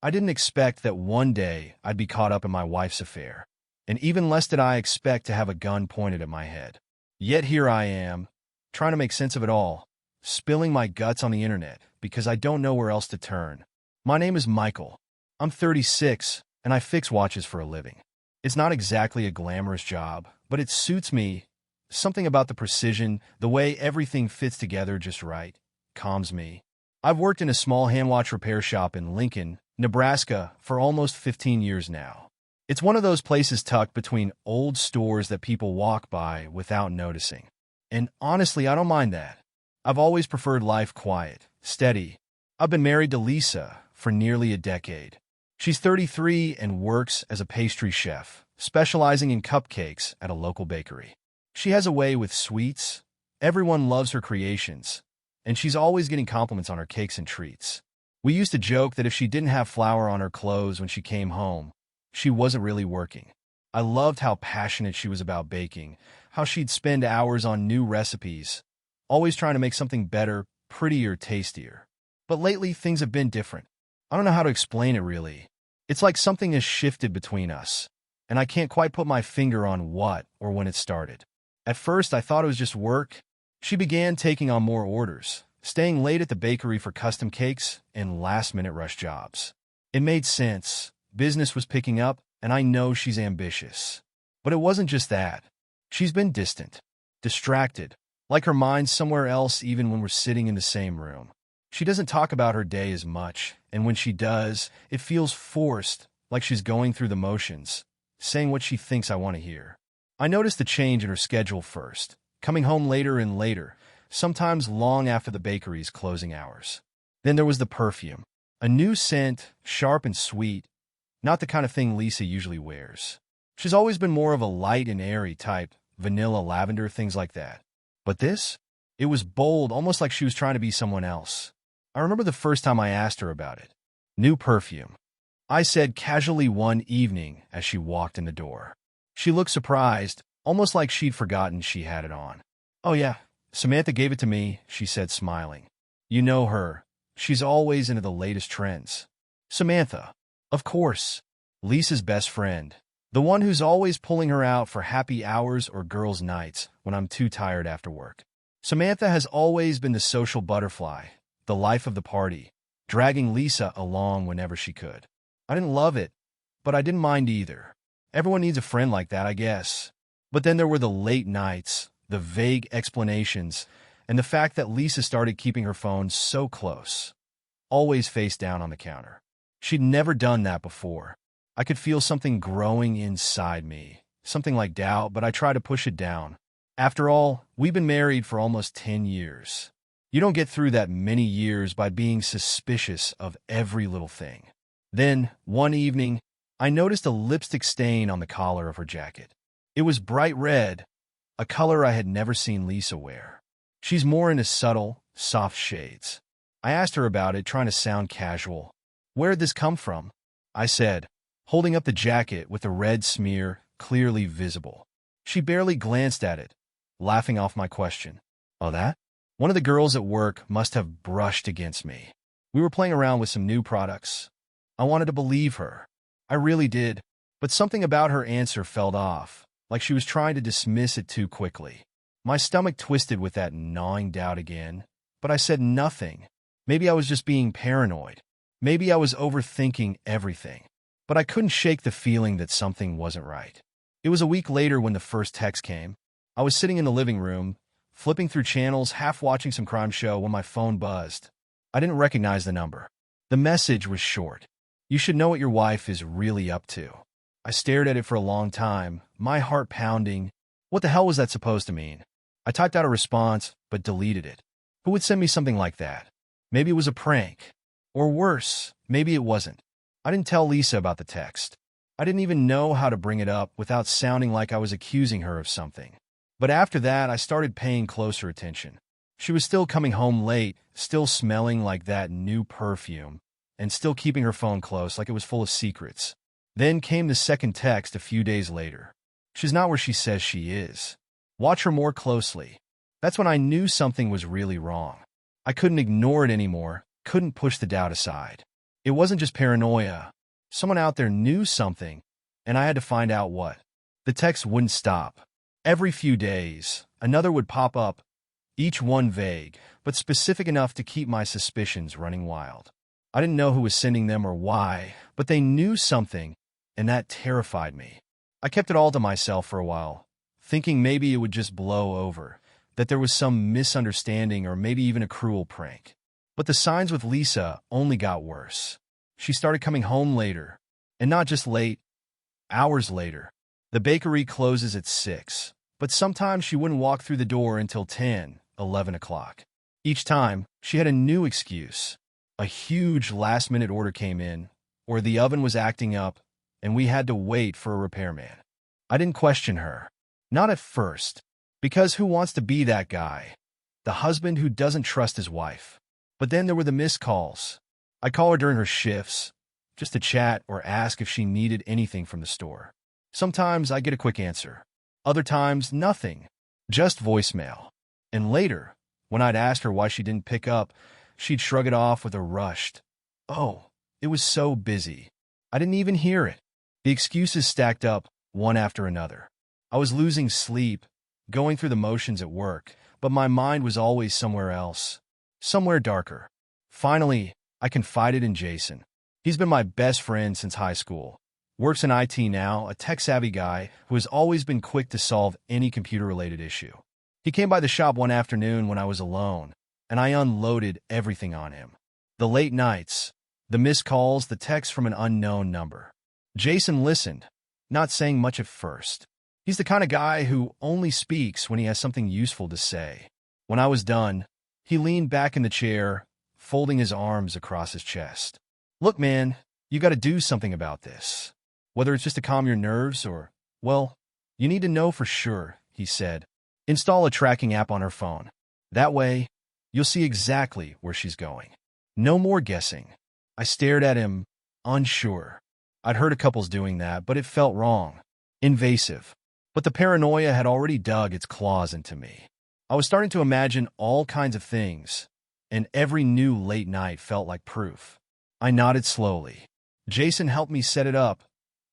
I didn't expect that one day I'd be caught up in my wife's affair, and even less did I expect to have a gun pointed at my head. Yet here I am, trying to make sense of it all, spilling my guts on the internet because I don't know where else to turn. My name is Michael. I'm 36, and I fix watches for a living. It's not exactly a glamorous job, but it suits me. Something about the precision, the way everything fits together just right, calms me. I've worked in a small hand watch repair shop in Lincoln, Nebraska, for almost 15 years now. It's one of those places tucked between old stores that people walk by without noticing. And honestly, I don't mind that. I've always preferred life quiet, steady. I've been married to Lisa for nearly a decade. She's 33 and works as a pastry chef, specializing in cupcakes at a local bakery. She has a way with sweets. Everyone loves her creations, and she's always getting compliments on her cakes and treats. We used to joke that if she didn't have flour on her clothes when she came home, she wasn't really working. I loved how passionate she was about baking, how she'd spend hours on new recipes, always trying to make something better, prettier, tastier. But lately, things have been different. I don't know how to explain it really. It's like something has shifted between us, and I can't quite put my finger on what or when it started. At first, I thought it was just work. She began taking on more orders, staying late at the bakery for custom cakes and last-minute rush jobs. It made sense. Business was picking up, and I know she's ambitious. But it wasn't just that. She's been distant, distracted, like her mind's somewhere else even when we're sitting in the same room. She doesn't talk about her day as much, and when she does, it feels forced, like she's going through the motions, saying what she thinks I want to hear. I noticed the change in her schedule first, coming home later and later, sometimes long after the bakery's closing hours. Then there was the perfume. A new scent, sharp and sweet, not the kind of thing Lisa usually wears. She's always been more of a light and airy type, vanilla, lavender, things like that. But this? It was bold, almost like she was trying to be someone else. I remember the first time I asked her about it. New perfume, I said casually one evening as she walked in the door. She looked surprised, almost like she'd forgotten she had it on. "Oh yeah, Samantha gave it to me," she said, smiling. "You know her. She's always into the latest trends." Samantha. Of course. Lisa's best friend. The one who's always pulling her out for happy hours or girls' nights when I'm too tired after work. Samantha has always been the social butterfly, the life of the party, dragging Lisa along whenever she could. I didn't love it, but I didn't mind either. Everyone needs a friend like that, I guess. But then there were the late nights, the vague explanations, and the fact that Lisa started keeping her phone so close, always face down on the counter. She'd never done that before. I could feel something growing inside me, something like doubt, but I tried to push it down. After all, we've been married for almost 10 years. You don't get through that many years by being suspicious of every little thing. Then, one evening, I noticed a lipstick stain on the collar of her jacket. It was bright red, a color I had never seen Lisa wear. She's more into subtle, soft shades. I asked her about it, trying to sound casual. "Where'd this come from?" I said, holding up the jacket with the red smear clearly visible. She barely glanced at it, laughing off my question. "Oh, that? One of the girls at work must have brushed against me. We were playing around with some new products." I wanted to believe her. I really did, but something about her answer felt off, like she was trying to dismiss it too quickly. My stomach twisted with that gnawing doubt again, but I said nothing. Maybe I was just being paranoid. Maybe I was overthinking everything. But I couldn't shake the feeling that something wasn't right. It was a week later when the first text came. I was sitting in the living room, flipping through channels, half watching some crime show when my phone buzzed. I didn't recognize the number. The message was short. "You should know what your wife is really up to." I stared at it for a long time, my heart pounding. What the hell was that supposed to mean? I typed out a response, but deleted it. Who would send me something like that? Maybe it was a prank. Or worse, maybe it wasn't. I didn't tell Lisa about the text. I didn't even know how to bring it up without sounding like I was accusing her of something. But after that, I started paying closer attention. She was still coming home late, still smelling like that new perfume, and still keeping her phone close like it was full of secrets. Then came the second text a few days later. "She's not where she says she is. Watch her more closely." That's when I knew something was really wrong. I couldn't ignore it anymore, couldn't push the doubt aside. It wasn't just paranoia. Someone out there knew something, and I had to find out what. The texts wouldn't stop. Every few days, another would pop up, each one vague, but specific enough to keep my suspicions running wild. I didn't know who was sending them or why, but they knew something, and that terrified me. I kept it all to myself for a while, thinking maybe it would just blow over, that there was some misunderstanding or maybe even a cruel prank. But the signs with Lisa only got worse. She started coming home later, and not just late, hours later. The bakery closes at 6, but sometimes she wouldn't walk through the door until 10, 11 o'clock. Each time, she had a new excuse. A huge last-minute order came in, or the oven was acting up, and we had to wait for a repairman. I didn't question her. Not at first, because who wants to be that guy? The husband who doesn't trust his wife. But then there were the missed calls. I'd call her during her shifts, just to chat or ask if she needed anything from the store. Sometimes I get a quick answer. Other times, nothing. Just voicemail. And later, when I'd ask her why she didn't pick up, she'd shrug it off with a rushed, "Oh, it was so busy. I didn't even hear it." The excuses stacked up, one after another. I was losing sleep, going through the motions at work, but my mind was always somewhere else. Somewhere darker. Finally, I confided in Jason. He's been my best friend since high school. Works in IT now, a tech-savvy guy who has always been quick to solve any computer-related issue. He came by the shop one afternoon when I was alone, and I unloaded everything on him. The late nights, the missed calls, the texts from an unknown number. Jason listened, not saying much at first. He's the kind of guy who only speaks when he has something useful to say. When I was done, he leaned back in the chair, folding his arms across his chest. "Look, man, you got to do something about this. Whether it's just to calm your nerves or, well, you need to know for sure," he said. "Install a tracking app on her phone. That way, you'll see exactly where she's going. No more guessing." I stared at him, unsure. I'd heard of couples doing that, but it felt wrong. Invasive. But the paranoia had already dug its claws into me. I was starting to imagine all kinds of things, and every new late night felt like proof. I nodded slowly. Jason helped me set it up,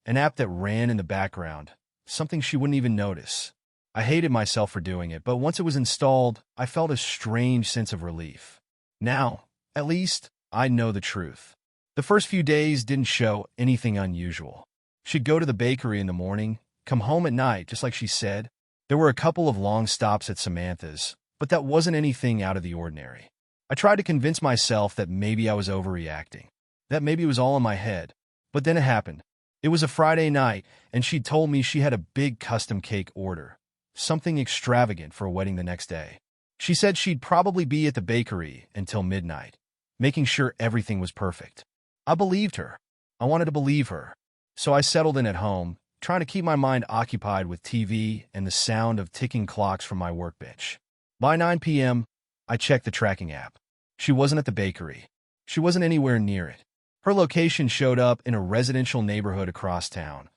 an app that ran in the background, something she wouldn't even notice. I hated myself for doing it, but once it was installed, I felt a strange sense of relief. Now, at least, I know the truth. The first few days didn't show anything unusual. She'd go to the bakery in the morning, come home at night, just like she said. There were a couple of long stops at Samantha's, but that wasn't anything out of the ordinary. I tried to convince myself that maybe I was overreacting, that maybe it was all in my head. But then it happened. It was a Friday night, and she'd told me she had a big custom cake order, something extravagant for a wedding the next day. She said she'd probably be at the bakery until midnight, making sure everything was perfect. I believed her. I wanted to believe her. So I settled in at home, trying to keep my mind occupied with TV and the sound of ticking clocks from my workbench. By 9 p.m., I checked the tracking app. She wasn't at the bakery. She wasn't anywhere near it. Her location showed up in a residential neighborhood across town,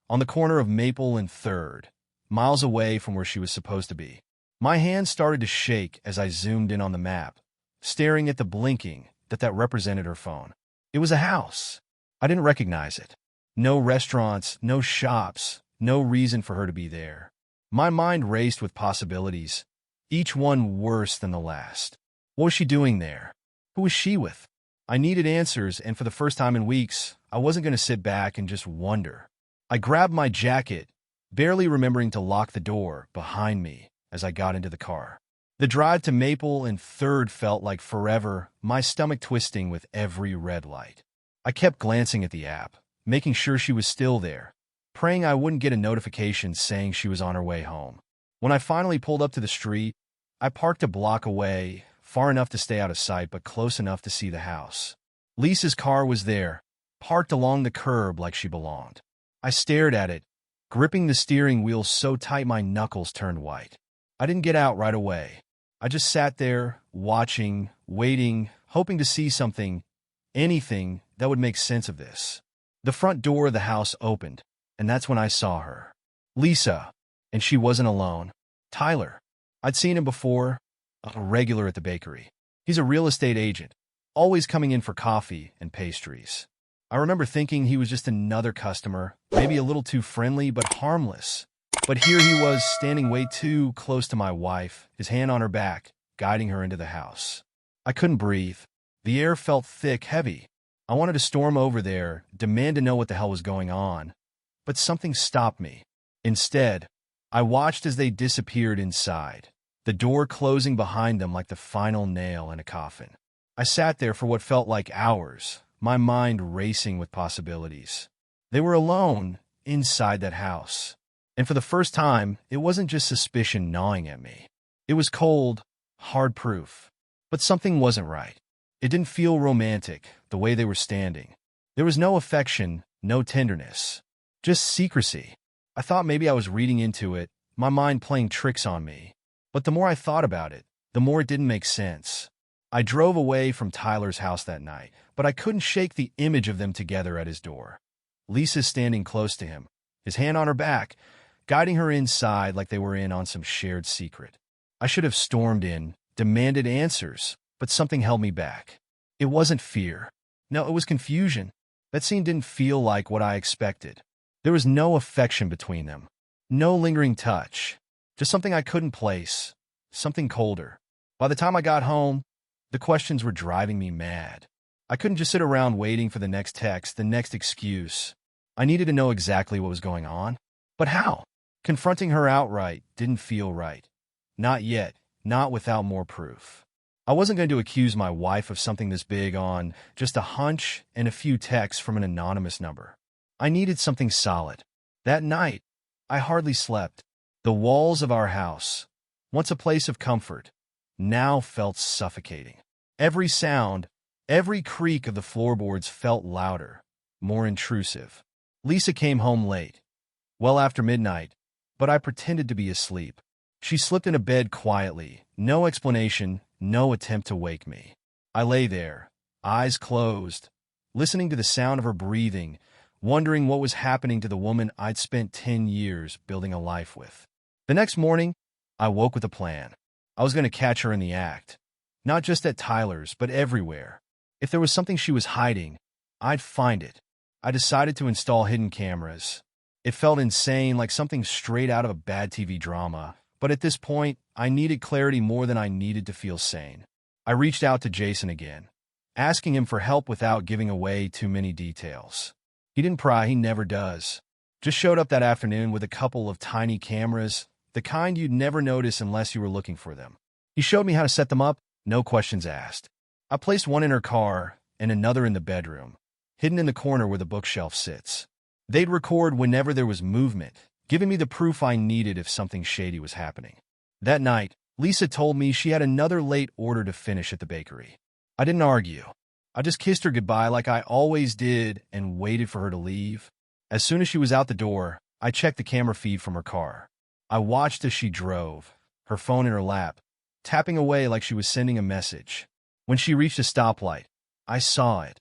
on the corner of Maple and 3rd, miles away from where she was supposed to be. My hands started to shake as I zoomed in on the map, staring at the blinking that represented her phone. It was a house. I didn't recognize it. No restaurants, no shops, no reason for her to be there. My mind raced with possibilities, each one worse than the last. What was she doing there? Who was she with? I needed answers, and for the first time in weeks, I wasn't going to sit back and just wonder. I grabbed my jacket, barely remembering to lock the door behind me as I got into the car. The drive to Maple and 3rd felt like forever, my stomach twisting with every red light. I kept glancing at the app, making sure she was still there, praying I wouldn't get a notification saying she was on her way home. When I finally pulled up to the street, I parked a block away, far enough to stay out of sight but close enough to see the house. Lisa's car was there, parked along the curb like she belonged. I stared at it, gripping the steering wheel so tight my knuckles turned white. I didn't get out right away. I just sat there, watching, waiting, hoping to see something, anything that would make sense of this. The front door of the house opened, and that's when I saw her. Lisa. And she wasn't alone. Tyler. I'd seen him before, a regular at the bakery. He's a real estate agent, always coming in for coffee and pastries. I remember thinking he was just another customer, maybe a little too friendly but harmless. But here he was, standing way too close to my wife, his hand on her back, guiding her into the house. I couldn't breathe. The air felt thick, heavy. I wanted to storm over there, demand to know what the hell was going on. But something stopped me. Instead, I watched as they disappeared inside, the door closing behind them like the final nail in a coffin. I sat there for what felt like hours, my mind racing with possibilities. They were alone inside that house. And for the first time, it wasn't just suspicion gnawing at me. It was cold, hard proof. But something wasn't right. It didn't feel romantic, the way they were standing. There was no affection, no tenderness. Just secrecy. I thought maybe I was reading into it, my mind playing tricks on me. But the more I thought about it, the more it didn't make sense. I drove away from Tyler's house that night, but I couldn't shake the image of them together at his door. Lisa's standing close to him, his hand on her back, guiding her inside like they were in on some shared secret. I should have stormed in, demanded answers, but something held me back. It wasn't fear. No, it was confusion. That scene didn't feel like what I expected. There was no affection between them. No lingering touch. Just something I couldn't place. Something colder. By the time I got home, the questions were driving me mad. I couldn't just sit around waiting for the next text, the next excuse. I needed to know exactly what was going on. But how? Confronting her outright didn't feel right. Not yet. Not without more proof. I wasn't going to accuse my wife of something this big on just a hunch and a few texts from an anonymous number. I needed something solid. That night, I hardly slept. The walls of our house, once a place of comfort, now felt suffocating. Every sound, every creak of the floorboards felt louder, more intrusive. Lisa came home late, well after midnight, but I pretended to be asleep. She slipped into bed quietly, no explanation, no attempt to wake me. I lay there, eyes closed, listening to the sound of her breathing, wondering what was happening to the woman I'd spent 10 years building a life with. The next morning, I woke with a plan. I was going to catch her in the act, not just at Tyler's, but everywhere. If there was something she was hiding, I'd find it. I decided to install hidden cameras. It felt insane, like something straight out of a bad TV drama. But at this point, I needed clarity more than I needed to feel sane. I reached out to Jason again, asking him for help without giving away too many details. He didn't pry, he never does. Just showed up that afternoon with a couple of tiny cameras, the kind you'd never notice unless you were looking for them. He showed me how to set them up, no questions asked. I placed one in her car and another in the bedroom, hidden in the corner where the bookshelf sits. They'd record whenever there was movement, giving me the proof I needed if something shady was happening. That night, Lisa told me she had another late order to finish at the bakery. I didn't argue. I just kissed her goodbye like I always did and waited for her to leave. As soon as she was out the door, I checked the camera feed from her car. I watched as she drove, her phone in her lap, tapping away like she was sending a message. When she reached a stoplight, I saw it,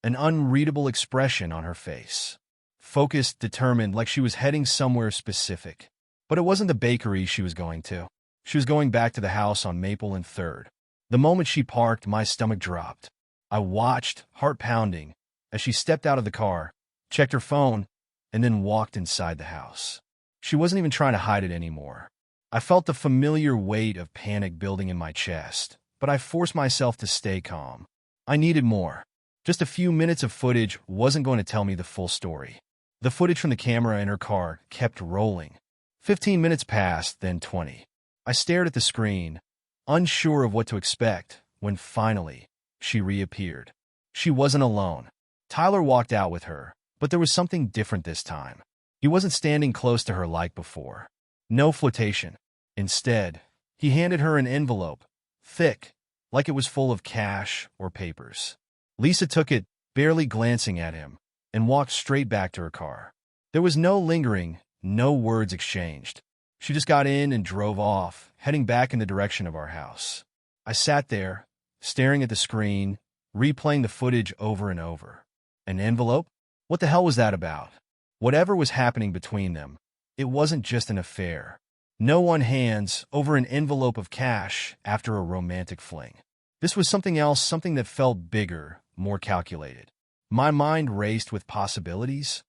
an unreadable expression on her face. Focused, determined, like she was heading somewhere specific. But it wasn't the bakery she was going to. She was going back to the house on Maple and 3rd. The moment she parked, my stomach dropped. I watched, heart pounding, as she stepped out of the car, checked her phone, and then walked inside the house. She wasn't even trying to hide it anymore. I felt the familiar weight of panic building in my chest, but I forced myself to stay calm. I needed more. Just a few minutes of footage wasn't going to tell me the full story. The footage from the camera in her car kept rolling. 15 minutes passed, then 20. I stared at the screen, unsure of what to expect, when finally, she reappeared. She wasn't alone. Tyler walked out with her, but there was something different this time. He wasn't standing close to her like before. No flirtation. Instead, he handed her an envelope, thick, like it was full of cash or papers. Lisa took it, barely glancing at him, and walked straight back to her car. There was no lingering, no words exchanged. She just got in and drove off, heading back in the direction of our house. I sat there, staring at the screen, replaying the footage over and over. An envelope? What the hell was that about? Whatever was happening between them, it wasn't just an affair. No one hands over an envelope of cash after a romantic fling. This was something else, something that felt bigger, more calculated. My mind raced with possibilities.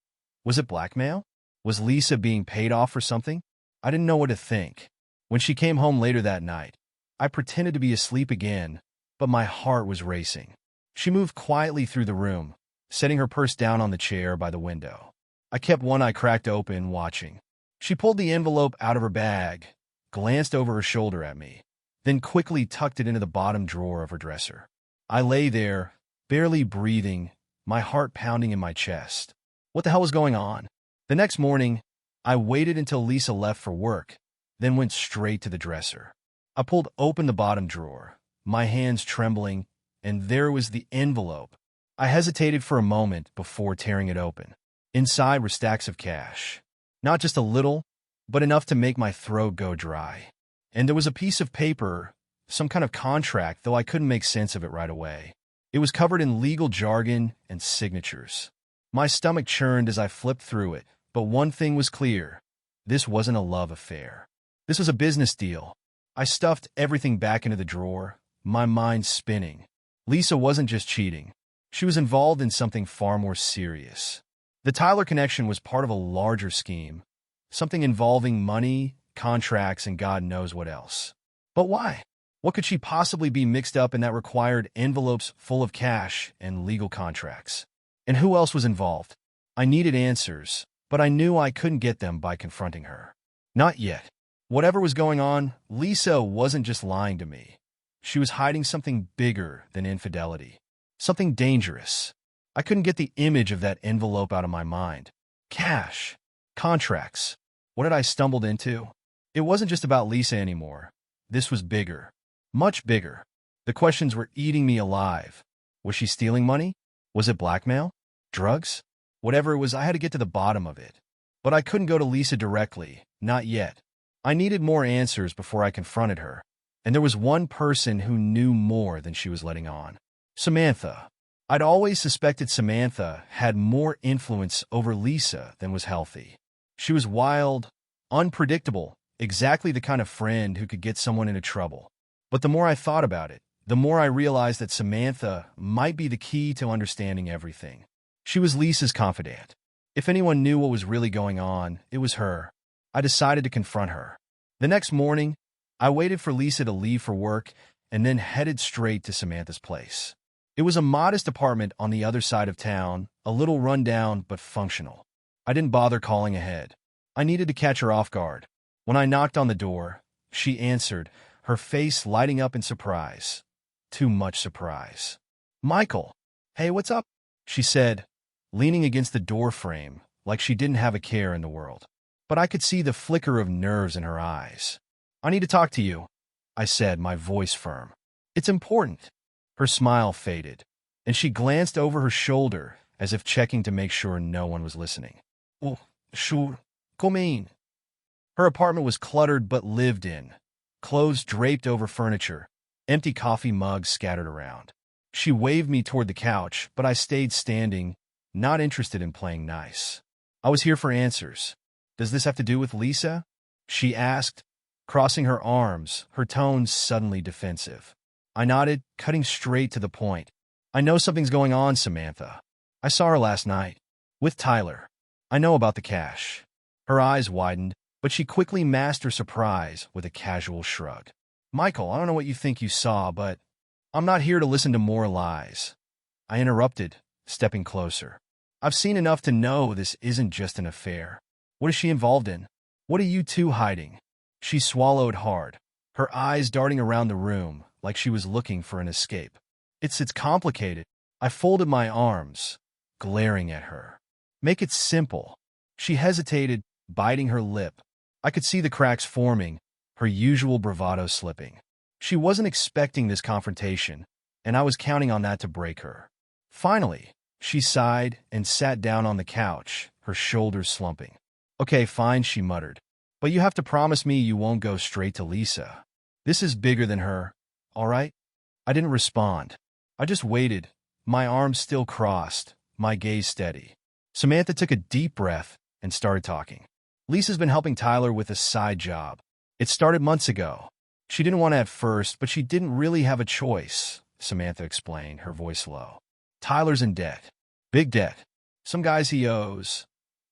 Was it blackmail? Was Lisa being paid off for something? I didn't know what to think. When she came home later that night, I pretended to be asleep again, but my heart was racing. She moved quietly through the room, setting her purse down on the chair by the window. I kept one eye cracked open, watching. She pulled the envelope out of her bag, glanced over her shoulder at me, then quickly tucked it into the bottom drawer of her dresser. I lay there, barely breathing, my heart pounding in my chest. What the hell was going on? The next morning, I waited until Lisa left for work, then went straight to the dresser. I pulled open the bottom drawer, my hands trembling, and there was the envelope. I hesitated for a moment before tearing it open. Inside were stacks of cash. Not just a little, but enough to make my throat go dry. And there was a piece of paper, some kind of contract, though I couldn't make sense of it right away. It was covered in legal jargon and signatures. My stomach churned as I flipped through it, but one thing was clear. This wasn't a love affair. This was a business deal. I stuffed everything back into the drawer, my mind spinning. Lisa wasn't just cheating. She was involved in something far more serious. The Tyler connection was part of a larger scheme, something involving money, contracts, and God knows what else. But why? What could she possibly be mixed up in that required envelopes full of cash and legal contracts? And who else was involved? I needed answers, but I knew I couldn't get them by confronting her. Not yet. Whatever was going on, Lisa wasn't just lying to me. She was hiding something bigger than infidelity. Something dangerous. I couldn't get the image of that envelope out of my mind. Cash. Contracts. What had I stumbled into? It wasn't just about Lisa anymore. This was bigger. Much bigger. The questions were eating me alive. Was she stealing money? Was it blackmail? Drugs? Whatever it was, I had to get to the bottom of it. But I couldn't go to Lisa directly. Not yet. I needed more answers before I confronted her. And there was one person who knew more than she was letting on. Samantha. I'd always suspected Samantha had more influence over Lisa than was healthy. She was wild, unpredictable, exactly the kind of friend who could get someone into trouble. But the more I thought about it, the more I realized that Samantha might be the key to understanding everything. She was Lisa's confidant. If anyone knew what was really going on, it was her. I decided to confront her. The next morning, I waited for Lisa to leave for work and then headed straight to Samantha's place. It was a modest apartment on the other side of town, a little rundown but functional. I didn't bother calling ahead. I needed to catch her off guard. When I knocked on the door, she answered, her face lighting up in surprise. Too much surprise. "Michael, hey, what's up?" she said, leaning against the door frame like she didn't have a care in the world. But I could see the flicker of nerves in her eyes. "I need to talk to you," I said, my voice firm. "It's important." Her smile faded, and she glanced over her shoulder as if checking to make sure no one was listening. "Oh, sure. Come in." Her apartment was cluttered but lived in. Clothes draped over furniture, empty coffee mugs scattered around. She waved me toward the couch, but I stayed standing, not interested in playing nice. "I was here for answers. Does this have to do with Lisa?" she asked, crossing her arms, her tone suddenly defensive. I nodded, cutting straight to the point. "I know something's going on, Samantha. I saw her last night. With Tyler. I know about the cash." Her eyes widened, but she quickly masked her surprise with a casual shrug. "Michael, I don't know what you think you saw, but I'm not here to listen to more lies." I interrupted, stepping closer. "I've seen enough to know this isn't just an affair. What is she involved in? What are you two hiding?" She swallowed hard, her eyes darting around the room like she was looking for an escape. It's complicated." I folded my arms, glaring at her. "Make it simple." She hesitated, biting her lip. I could see the cracks forming, her usual bravado slipping. She wasn't expecting this confrontation, and I was counting on that to break her. Finally, she sighed and sat down on the couch, her shoulders slumping. "Okay, fine," she muttered. "But you have to promise me you won't go straight to Lisa. This is bigger than her, all right?" I didn't respond. I just waited, my arms still crossed, my gaze steady. Samantha took a deep breath and started talking. "Lisa's been helping Tyler with a side job. It started months ago. She didn't want to at first, but she didn't really have a choice, Samantha explained, her voice low. Tyler's in debt. Big debt. Some guys he owes.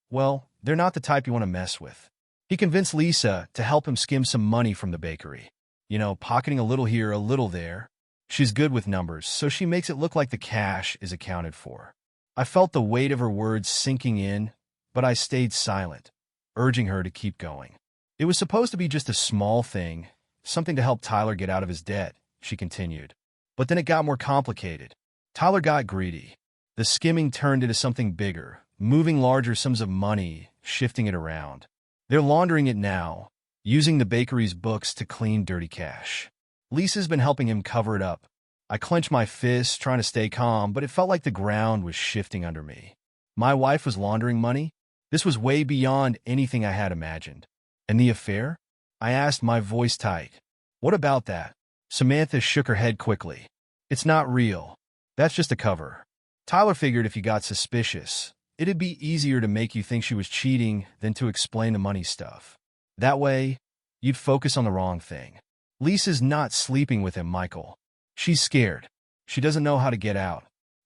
Well, they're not the type you want to mess with. He convinced Lisa to help him skim some money from the bakery. You know, pocketing a little here, a little there. She's good with numbers, so she makes it look like the cash is accounted for. I felt the weight of her words sinking in, but I stayed silent, urging her to keep going. It was supposed to be just a small thing, something to help Tyler get out of his debt, she continued. But then it got more complicated. Tyler got greedy. The skimming turned into something bigger, moving larger sums of money, shifting it around. They're laundering it now, using the bakery's books to clean dirty cash. Lisa's been helping him cover it up. I clenched my fists, trying to stay calm, but it felt like the ground was shifting under me. My wife was laundering money? This was way beyond anything I had imagined. And the affair? I asked, my voice tight. What about that? Samantha shook her head quickly. It's not real. That's just a cover. Tyler figured if you got suspicious, it'd be easier to make you think she was cheating than to explain the money stuff. That way, you'd focus on the wrong thing. Lisa's not sleeping with him, Michael. She's scared. She doesn't know how to get out.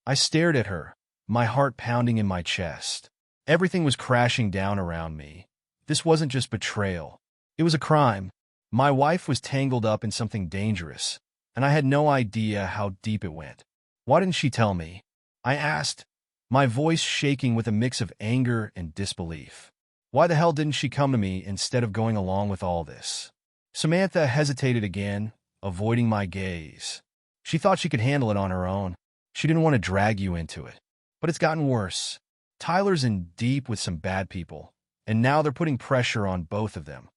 I stared at her, my heart pounding in my chest. Everything was crashing down around me. This wasn't just betrayal. It was a crime. My wife was tangled up in something dangerous, and I had no idea how deep it went. Why didn't she tell me? I asked, my voice shaking with a mix of anger and disbelief. Why the hell didn't she come to me instead of going along with all this? Samantha hesitated again, avoiding my gaze. She thought she could handle it on her own. She didn't want to drag you into it. But it's gotten worse. Tyler's in deep with some bad people, and now they're putting pressure on both of them.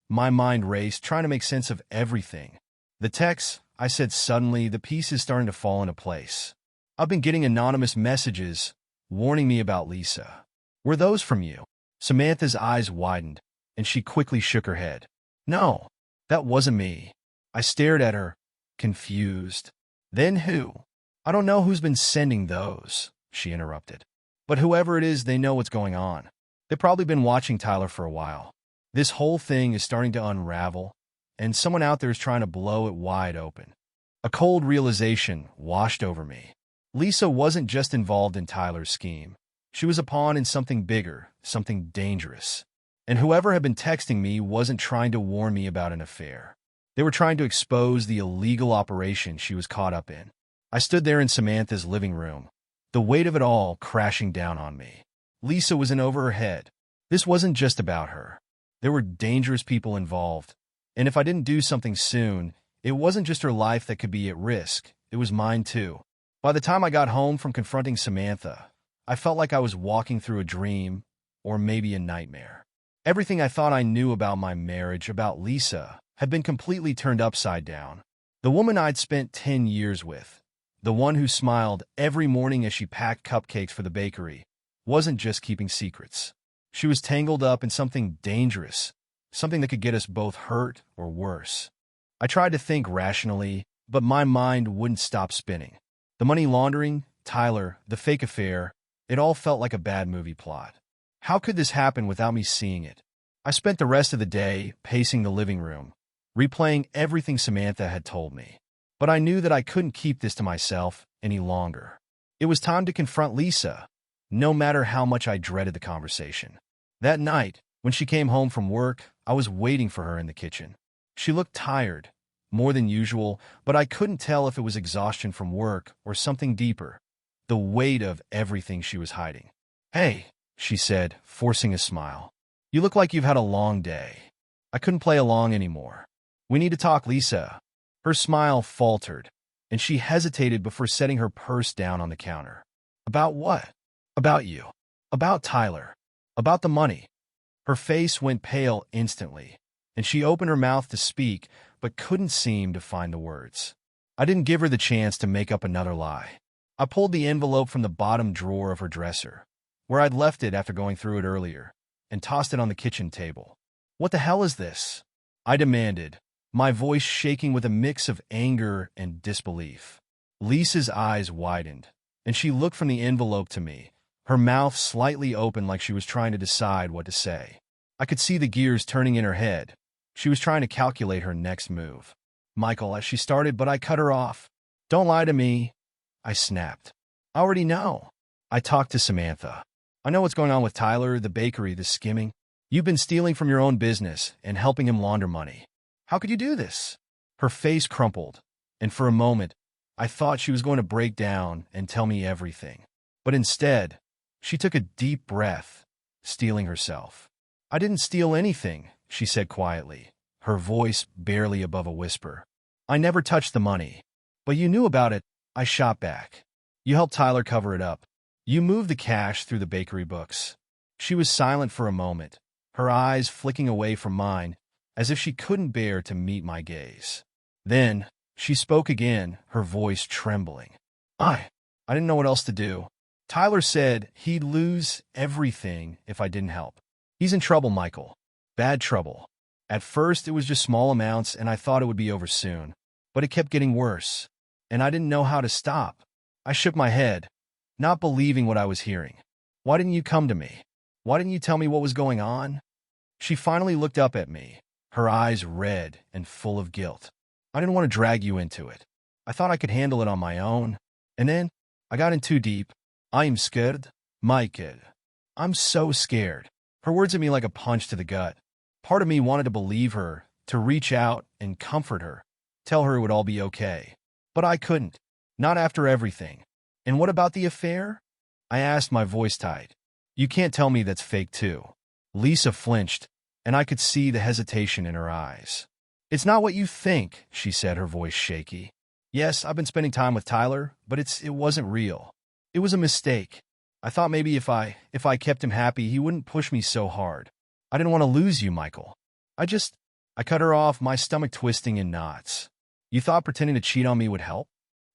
My mind raced, trying to make sense of everything. The text, I said suddenly, the pieces starting to fall into place. I've been getting anonymous messages warning me about Lisa. Were those from you? Samantha's eyes widened, and she quickly shook her head. No, that wasn't me. I stared at her, confused. Then who? I don't know who's been sending those, she interrupted. But whoever it is, they know what's going on. They've probably been watching Tyler for a while. This whole thing is starting to unravel, and someone out there is trying to blow it wide open. A cold realization washed over me. Lisa wasn't just involved in Tyler's scheme. She was a pawn in something bigger, something dangerous. And whoever had been texting me wasn't trying to warn me about an affair. They were trying to expose the illegal operation she was caught up in. I stood there in Samantha's living room, the weight of it all crashing down on me. Lisa was in over her head. This wasn't just about her. There were dangerous people involved. And if I didn't do something soon, it wasn't just her life that could be at risk. It was mine too. By the time I got home from confronting Samantha, I felt like I was walking through a dream, or maybe a nightmare. Everything I thought I knew about my marriage, about Lisa, had been completely turned upside down. The woman I'd spent 10 years with, the one who smiled every morning as she packed cupcakes for the bakery, wasn't just keeping secrets. She was tangled up in something dangerous, something that could get us both hurt or worse. I tried to think rationally, but my mind wouldn't stop spinning. The money laundering, Tyler, the fake affair, it all felt like a bad movie plot. How could this happen without me seeing it? I spent the rest of the day pacing the living room, replaying everything Samantha had told me. But I knew that I couldn't keep this to myself any longer. It was time to confront Lisa, no matter how much I dreaded the conversation. That night, when she came home from work, I was waiting for her in the kitchen. She looked tired, more than usual, but I couldn't tell if it was exhaustion from work or something deeper, the weight of everything she was hiding. "Hey," she said, forcing a smile. "You look like you've had a long day." I couldn't play along anymore. "We need to talk, Lisa." Her smile faltered, and she hesitated before setting her purse down on the counter. "About what?" "About you. About Tyler. About the money." Her face went pale instantly, and she opened her mouth to speak, but couldn't seem to find the words. I didn't give her the chance to make up another lie. I pulled the envelope from the bottom drawer of her dresser, where I'd left it after going through it earlier, and tossed it on the kitchen table. "What the hell is this?" I demanded, my voice shaking with a mix of anger and disbelief. Lisa's eyes widened, and she looked from the envelope to me, her mouth slightly open like she was trying to decide what to say. I could see the gears turning in her head, She was trying to calculate her next move. Michael, as she started, but I cut her off. Don't lie to me, I snapped. I already know. I talked to Samantha. I know what's going on with Tyler, the bakery, the skimming. You've been stealing from your own business and helping him launder money. How could you do this? Her face crumpled, and for a moment, I thought she was going to break down and tell me everything. But instead, she took a deep breath, steeling herself. I didn't steal anything, she said quietly, her voice barely above a whisper. I never touched the money. But you knew about it, I shot back. You helped Tyler cover it up. You moved the cash through the bakery books. She was silent for a moment, her eyes flicking away from mine, as if she couldn't bear to meet my gaze. Then, she spoke again, her voice trembling. I didn't know what else to do. Tyler said he'd lose everything if I didn't help. He's in trouble, Michael. Bad trouble. At first, it was just small amounts, and I thought it would be over soon. But it kept getting worse, and I didn't know how to stop. I shook my head, not believing what I was hearing. Why didn't you come to me? Why didn't you tell me what was going on? She finally looked up at me, her eyes red and full of guilt. I didn't want to drag you into it. I thought I could handle it on my own. And then, I got in too deep. I'm scared, my kid. I'm so scared. Her words hit me like a punch to the gut. Part of me wanted to believe her, to reach out and comfort her, tell her it would all be okay. But I couldn't. Not after everything. And what about the affair? I asked, my voice tight. You can't tell me that's fake too. Lisa flinched, and I could see the hesitation in her eyes. It's not what you think, she said, her voice shaky. Yes, I've been spending time with Tyler, but it wasn't real. It was a mistake. I thought maybe if I kept him happy, he wouldn't push me so hard. I didn't want to lose you, Michael. I cut her off, my stomach twisting in knots. You thought pretending to cheat on me would help?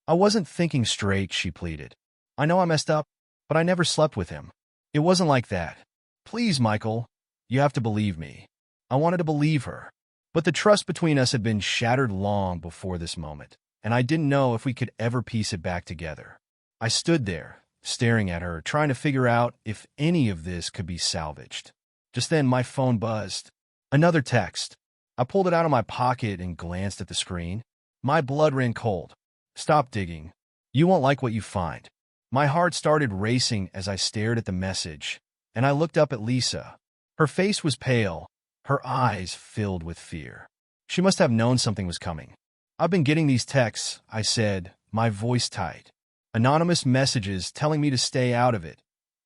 I wasn't thinking straight, she pleaded. I know I messed up, but I never slept with him. It wasn't like that. Please, Michael, you have to believe me. I wanted to believe her. But the trust between us had been shattered long before this moment, and I didn't know if we could ever piece it back together. I stood there, staring at her, trying to figure out if any of this could be salvaged. Just then, my phone buzzed. Another text. I pulled it out of my pocket and glanced at the screen. My blood ran cold. Stop digging. You won't like what you find. My heart started racing as I stared at the message, and I looked up at Lisa. Her face was pale, her eyes filled with fear. She must have known something was coming. I've been getting these texts, I said, my voice tight. Anonymous messages telling me to stay out of it,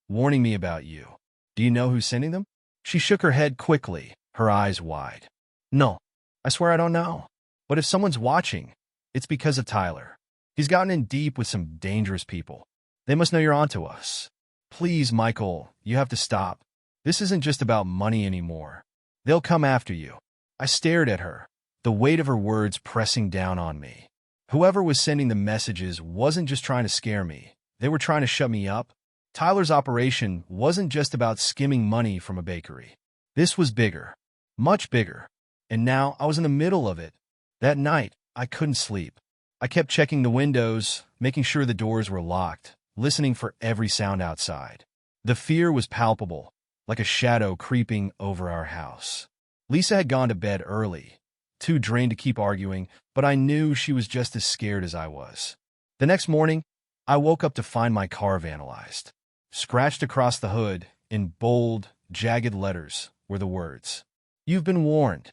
warning me about you. Do you know who's sending them? She shook her head quickly, her eyes wide. No, I swear I don't know. But if someone's watching, it's because of Tyler. He's gotten in deep with some dangerous people. They must know you're onto us. Please, Michael, you have to stop. This isn't just about money anymore. They'll come after you. I stared at her, the weight of her words pressing down on me. Whoever was sending the messages wasn't just trying to scare me. They were trying to shut me up. Tyler's operation wasn't just about skimming money from a bakery. This was bigger, much bigger. And now I was in the middle of it. That night, I couldn't sleep. I kept checking the windows, making sure the doors were locked, listening for every sound outside. The fear was palpable, like a shadow creeping over our house. Lisa had gone to bed early, too drained to keep arguing, but I knew she was just as scared as I was. The next morning, I woke up to find my car vandalized. Scratched across the hood, in bold, jagged letters, were the words, "You've been warned."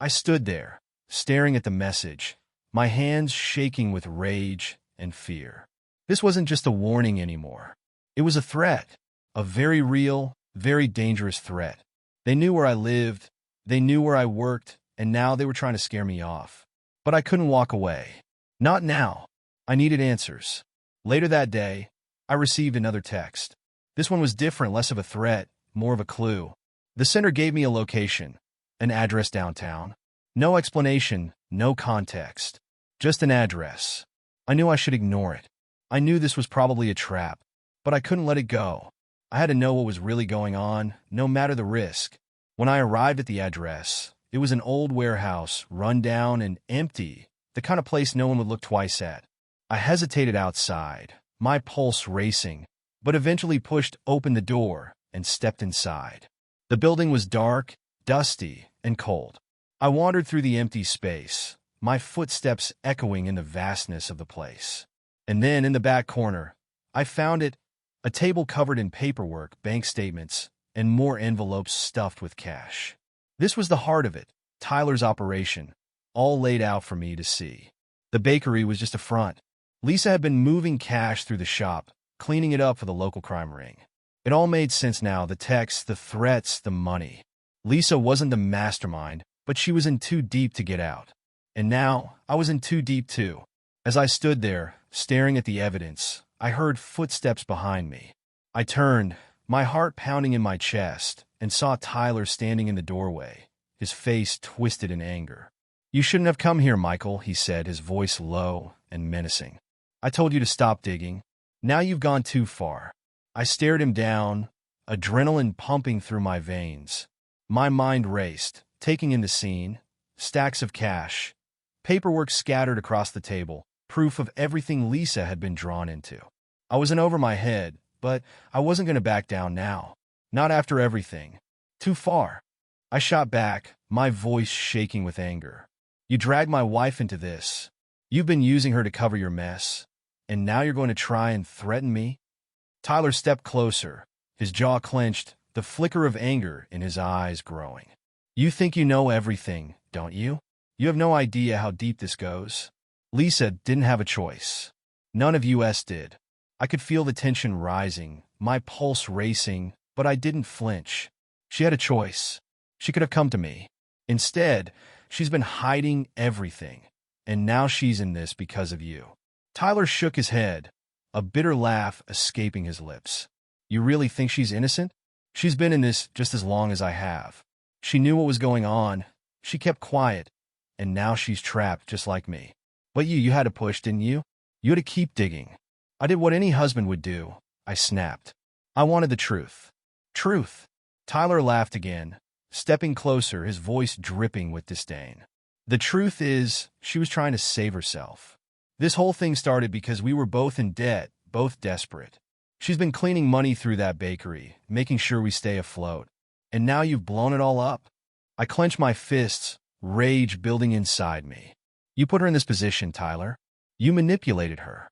I stood there, staring at the message, my hands shaking with rage and fear. This wasn't just a warning anymore. It was a threat, a very real, very dangerous threat. They knew where I lived, they knew where I worked, and now they were trying to scare me off. But I couldn't walk away. Not now. I needed answers. Later that day, I received another text. This one was different, less of a threat, more of a clue. The sender gave me a location, an address downtown. No explanation, no context. Just an address. I knew I should ignore it. I knew this was probably a trap, but I couldn't let it go. I had to know what was really going on, no matter the risk. When I arrived at the address, it was an old warehouse, run down and empty, the kind of place no one would look twice at. I hesitated outside, my pulse racing, but eventually pushed open the door and stepped inside. The building was dark, dusty, and cold. I wandered through the empty space, my footsteps echoing in the vastness of the place. And then, in the back corner, I found it, a table covered in paperwork, bank statements, and more envelopes stuffed with cash. This was the heart of it, Tyler's operation, all laid out for me to see. The bakery was just a front. Lisa had been moving cash through the shop, cleaning it up for the local crime ring. It all made sense now, the texts, the threats, the money. Lisa wasn't the mastermind, but she was in too deep to get out. And now, I was in too deep too. As I stood there, staring at the evidence, I heard footsteps behind me. I turned, my heart pounding in my chest, and saw Tyler standing in the doorway, his face twisted in anger. "You shouldn't have come here, Michael," he said, his voice low and menacing. "I told you to stop digging. Now you've gone too far." I stared him down, adrenaline pumping through my veins. My mind raced, taking in the scene, stacks of cash, paperwork scattered across the table, proof of everything Lisa had been drawn into. I was in over my head, but I wasn't going to back down now. Not after everything. Too far. I shot back, my voice shaking with anger. "You dragged my wife into this. You've been using her to cover your mess. And now you're going to try and threaten me?" Tyler stepped closer, his jaw clenched, the flicker of anger in his eyes growing. "You think you know everything, don't you? You have no idea how deep this goes." Lisa didn't have a choice. None of us did. I could feel the tension rising, my pulse racing, but I didn't flinch. She had a choice. She could have come to me. Instead, she's been hiding everything, and now she's in this because of you. Tyler shook his head, a bitter laugh escaping his lips. "You really think she's innocent? She's been in this just as long as I have. She knew what was going on. She kept quiet, and now she's trapped just like me. But you had to push, didn't you? You had to keep digging." "I did what any husband would do," I snapped. "I wanted the truth." "Truth?" Tyler laughed again, stepping closer, his voice dripping with disdain. "The truth is, she was trying to save herself. This whole thing started because we were both in debt, both desperate. She's been cleaning money through that bakery, making sure we stay afloat. And now you've blown it all up." I clenched my fists, rage building inside me. "You put her in this position, Tyler. You manipulated her."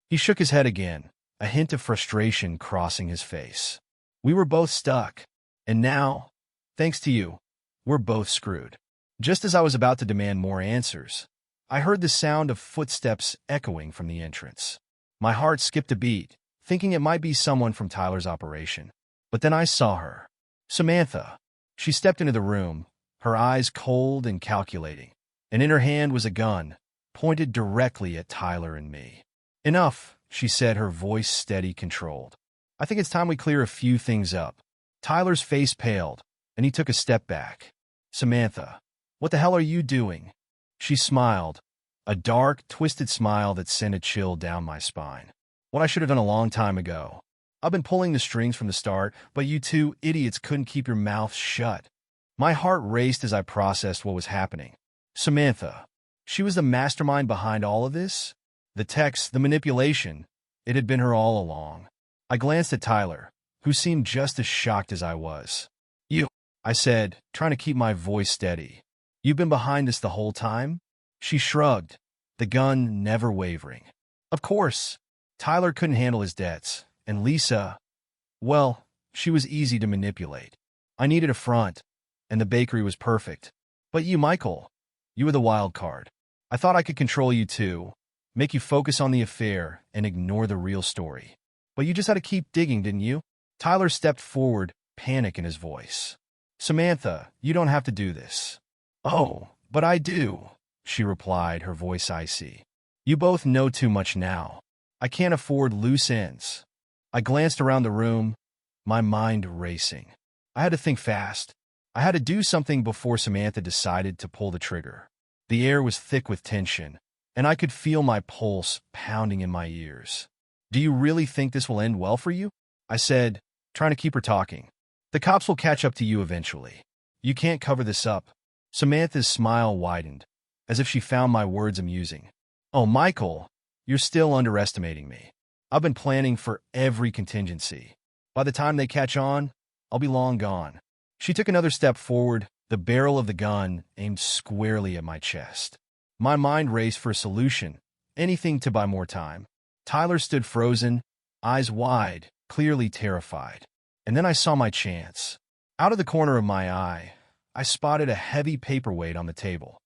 He shook his head again, a hint of frustration crossing his face. "We were both stuck. And now, thanks to you, we're both screwed." Just as I was about to demand more answers, I heard the sound of footsteps echoing from the entrance. My heart skipped a beat, thinking it might be someone from Tyler's operation. But then I saw her. Samantha. She stepped into the room, her eyes cold and calculating, and in her hand was a gun, pointed directly at Tyler and me. "Enough," she said, her voice steady, controlled. "I think it's time we clear a few things up." Tyler's face paled, and he took a step back. "Samantha, what the hell are you doing?" She smiled, a dark, twisted smile that sent a chill down my spine. "What I should have done a long time ago. I've been pulling the strings from the start, but you two idiots couldn't keep your mouths shut." My heart raced as I processed what was happening. Samantha. She was the mastermind behind all of this? The text, the manipulation. It had been her all along. I glanced at Tyler, who seemed just as shocked as I was. "You," I said, trying to keep my voice steady. "You've been behind this the whole time?" She shrugged, the gun never wavering. "Of course." Tyler couldn't handle his debts, and Lisa, well, she was easy to manipulate. I needed a front, and the bakery was perfect. But you, Michael, you were the wild card. I thought I could control you too, make you focus on the affair and ignore the real story. But you just had to keep digging, didn't you? Tyler stepped forward, panic in his voice. "Samantha, you don't have to do this." "Oh, but I do," she replied, her voice icy. "You both know too much now. I can't afford loose ends." I glanced around the room, my mind racing. I had to think fast. I had to do something before Samantha decided to pull the trigger. The air was thick with tension, and I could feel my pulse pounding in my ears. "Do you really think this will end well for you?" I said, trying to keep her talking. "The cops will catch up to you eventually. You can't cover this up." Samantha's smile widened, as if she found my words amusing. "Oh, Michael, you're still underestimating me. I've been planning for every contingency. By the time they catch on, I'll be long gone." She took another step forward, the barrel of the gun aimed squarely at my chest. My mind raced for a solution, anything to buy more time. Tyler stood frozen, eyes wide, clearly terrified. And then I saw my chance. Out of the corner of my eye, I spotted a heavy paperweight on the table.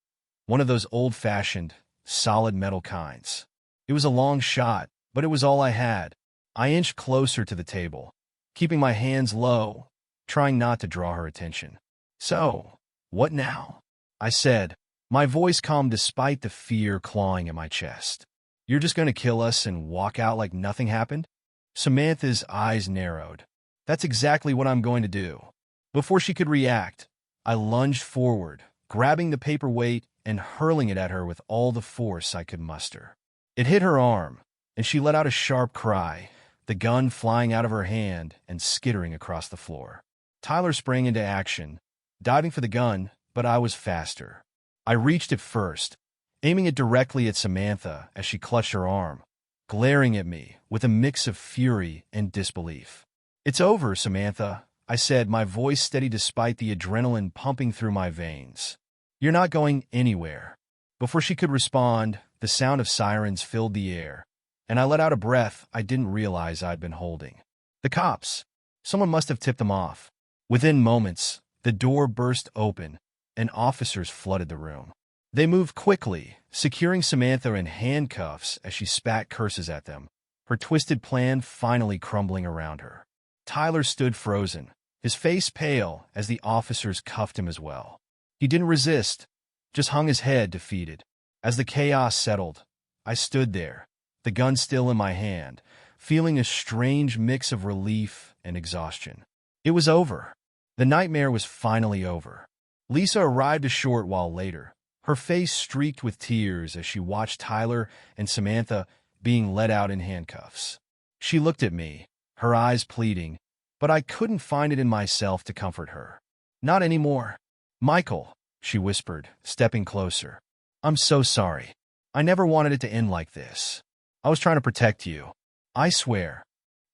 One of those old-fashioned, solid metal kinds. It was a long shot, but it was all I had. I inched closer to the table, keeping my hands low, trying not to draw her attention. "So, what now?" I said, my voice calm despite the fear clawing at my chest. "You're just going to kill us and walk out like nothing happened?" Samantha's eyes narrowed. "That's exactly what I'm going to do." Before she could react, I lunged forward, grabbing the paperweight and hurling it at her with all the force I could muster. It hit her arm, and she let out a sharp cry, the gun flying out of her hand and skittering across the floor. Tyler sprang into action, diving for the gun, but I was faster. I reached it first, aiming it directly at Samantha as she clutched her arm, glaring at me with a mix of fury and disbelief. "It's over, Samantha," I said, my voice steady despite the adrenaline pumping through my veins. "You're not going anywhere." Before she could respond, the sound of sirens filled the air, and I let out a breath I didn't realize I'd been holding. The cops. Someone must have tipped them off. Within moments, the door burst open, and officers flooded the room. They moved quickly, securing Samantha in handcuffs as she spat curses at them, her twisted plan finally crumbling around her. Tyler stood frozen, his face pale as the officers cuffed him as well. He didn't resist, just hung his head defeated. As the chaos settled, I stood there, the gun still in my hand, feeling a strange mix of relief and exhaustion. It was over. The nightmare was finally over. Lisa arrived a short while later, her face streaked with tears as she watched Tyler and Samantha being led out in handcuffs. She looked at me, her eyes pleading, but I couldn't find it in myself to comfort her. "Not anymore. Michael," she whispered, stepping closer. "I'm so sorry. I never wanted it to end like this. I was trying to protect you. I swear."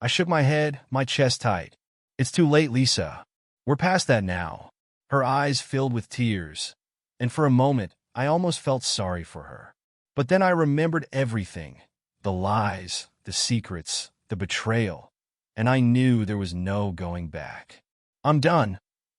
I shook my head, my chest tight. "It's too late, Lisa. We're past that now." Her eyes filled with tears, and for a moment, I almost felt sorry for her. But then I remembered everything, the lies, the secrets, the betrayal, and I knew there was no going back. "I'm done,"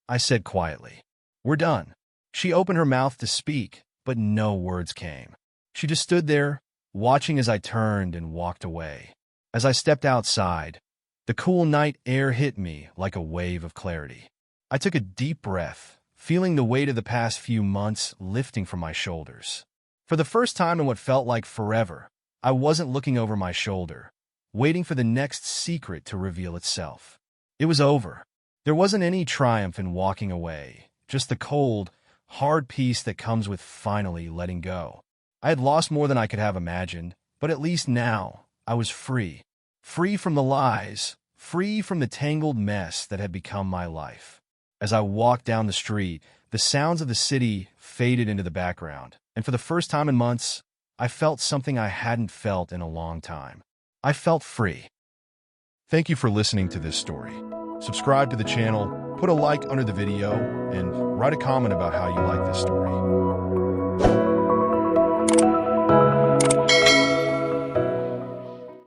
I said quietly. "We're done." She opened her mouth to speak, but no words came. She just stood there, watching as I turned and walked away. As I stepped outside, the cool night air hit me like a wave of clarity. I took a deep breath, feeling the weight of the past few months lifting from my shoulders. For the first time in what felt like forever, I wasn't looking over my shoulder, waiting for the next secret to reveal itself. It was over. There wasn't any triumph in walking away, just the cold, hard peace that comes with finally letting go. I had lost more than I could have imagined, but at least now I was free. Free from the lies, free from the tangled mess that had become my life. As I walked down the street, the sounds of the city faded into the background, and for the first time in months, I felt something I hadn't felt in a long time. I felt free. Thank you for listening to this story. Subscribe to the channel, put a like under the video, and write a comment about how you like this story.